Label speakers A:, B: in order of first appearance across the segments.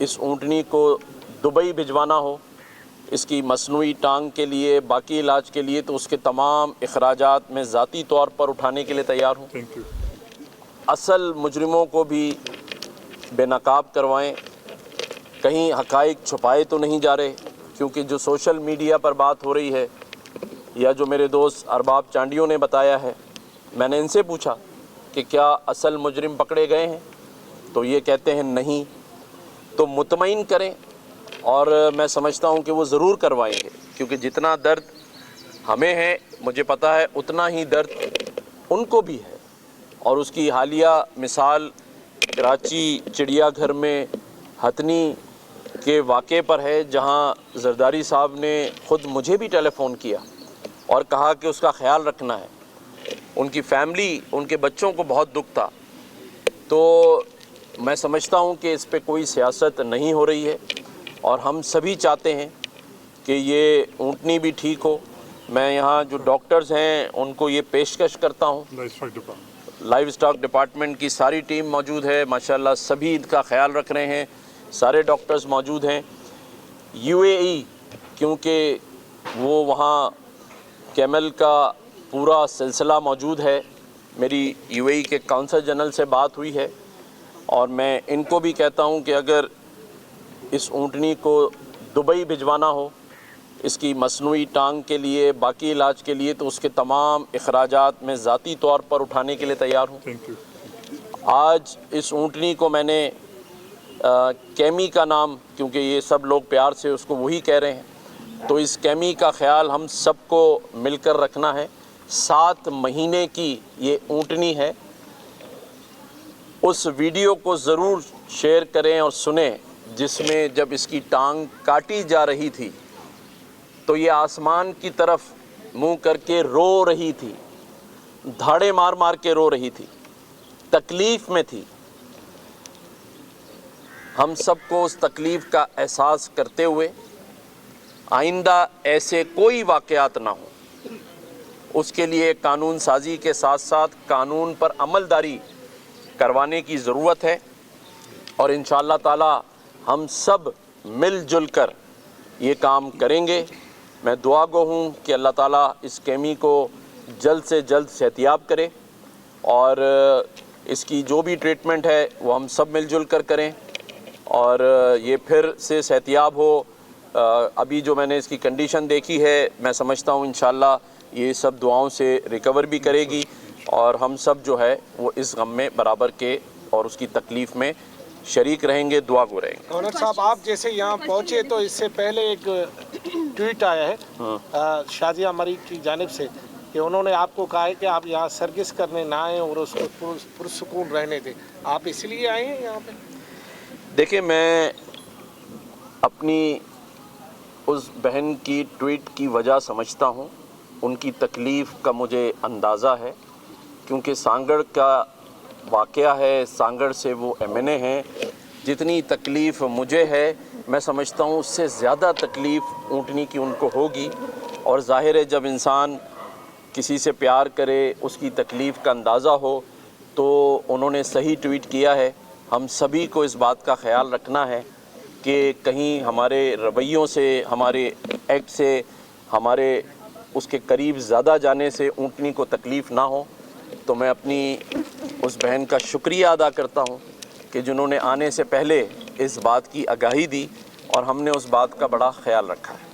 A: इस ऊँटनी को दुबई भिजवाना हो, इसकी मसनूई टांग के लिए, बाकी इलाज के लिए, तो उसके तमाम अखराजात मैं ज़ाती तौर पर उठाने के लिए तैयार हूँ। असल मुजरिमों को भी बेनकाब करवाएं, कहीं हक़ाइक़ छुपाए तो नहीं जा रहे, क्योंकि जो सोशल मीडिया पर बात हो रही है या जो मेरे दोस्त अरबाब चांडियों ने बताया है, मैंने इनसे पूछा कि क्या असल मुजरिम पकड़े गए हैं, तो ये कहते हैं नहीं। तो मुतमईन करें, और मैं समझता हूँ कि वो ज़रूर करवाएंगे, क्योंकि जितना दर्द हमें है, मुझे पता है, उतना ही दर्द उनको भी है। और उसकी हालिया मिसाल कराची चिड़ियाघर में हथनी के वाक़े पर है, जहाँ जरदारी साहब ने ख़ुद मुझे भी टेलीफ़ोन किया और कहा कि उसका ख़्याल रखना है। उनकी फैमिली, उनके बच्चों को बहुत दुख था। तो मैं समझता हूँ कि इस पे कोई सियासत नहीं हो रही है, और हम सभी चाहते हैं कि ये ऊँटनी भी ठीक हो। मैं यहाँ जो डॉक्टर्स हैं उनको ये पेशकश करता हूँ, लाइव स्टॉक डिपार्टमेंट की सारी टीम मौजूद है, माशाल्लाह सभी इनका ख्याल रख रहे हैं, सारे डॉक्टर्स मौजूद हैं। यूएई, क्योंकि वो वहाँ कैमल का पूरा सिलसिला मौजूद है, मेरी यूएई के काउंसल जनरल से बात हुई है, और मैं इनको भी कहता हूँ कि अगर इस ऊँटनी को दुबई भिजवाना हो, इसकी मसनूई टांग के लिए, बाकी इलाज के लिए, तो उसके तमाम अखराजात मैं ज़ाती तौर पर उठाने के लिए तैयार हूँ। आज इस ऊँटनी को मैंने कैमी का नाम, क्योंकि ये सब लोग प्यार से उसको वही कह रहे हैं, तो इस कैमी का ख्याल हम सबको मिलकर रखना है। 7 महीने की ये ऊँटनी है। उस वीडियो को ज़रूर शेयर करें और सुने, जिसमें जब इसकी टांग काटी जा रही थी तो ये आसमान की तरफ मुंह करके रो रही थी, धाड़े मार मार के रो रही थी, तकलीफ़ में थी। हम सबको उस तकलीफ़ का एहसास करते हुए आइंदा ऐसे कोई वाक़यात ना हो, उसके लिए कानून साज़ी के साथ साथ कानून पर अमलदारी करवाने की ज़रूरत है। और इंशाअल्लाह ताला हम सब मिलजुल कर ये काम करेंगे। मैं दुआ गो हूँ कि अल्लाह ताला इस कैमी को जल्द से जल्द सेहतियाब करे, और इसकी जो भी ट्रीटमेंट है वो हम सब मिलजुल कर करें, और ये फिर से सेहतियाब हो। अभी जो मैंने इसकी कंडीशन देखी है, मैं समझता हूँ इंशाअल्लाह ये सब दुआओं से रिकवर भी करेगी, और हम सब जो है वो इस गम में बराबर के और उसकी तकलीफ़ में शरीक रहेंगे, दुआ गो रहेंगे।
B: गवर्नर साहब, आप जैसे यहाँ पहुँचे तो इससे पहले एक ट्वीट आया है शाजिया मरी की जानिब से कि उन्होंने आपको कहा है कि आप यहाँ सर्विस करने ना आएँ और उसको पुरसुकून रहने दें। आप इसलिए आए हैं यहाँ पे?
A: देखिए, मैं अपनी उस बहन की ट्वीट की वजह समझता हूँ, उनकी तकलीफ़ का मुझे अंदाज़ा है, क्योंकि सांगड़ का वाक़या है, सांगड़ से वो एमएनए हैं। जितनी तकलीफ़ मुझे है, मैं समझता हूँ उससे ज़्यादा तकलीफ़ ऊँटनी की उनको होगी। और ज़ाहिर है, जब इंसान किसी से प्यार करे, उसकी तकलीफ़ का अंदाज़ा हो, तो उन्होंने सही ट्वीट किया है। हम सभी को इस बात का ख्याल रखना है कि कहीं हमारे रवैयों से, हमारे एक्ट से, हमारे उसके करीब ज़्यादा जाने से ऊँटनी को तकलीफ़ ना हो। तो मैं अपनी उस बहन का शुक्रिया अदा करता हूँ कि जिन्होंने आने से पहले इस बात की आगाही दी, और हमने उस बात का बड़ा ख्याल रखा है।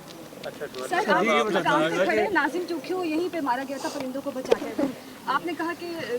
C: सर, आप मकाम पे खड़े, नाज़िम चौकी यहीं पे मारा गया था परिंदों को बचाकर। आपने कहा कि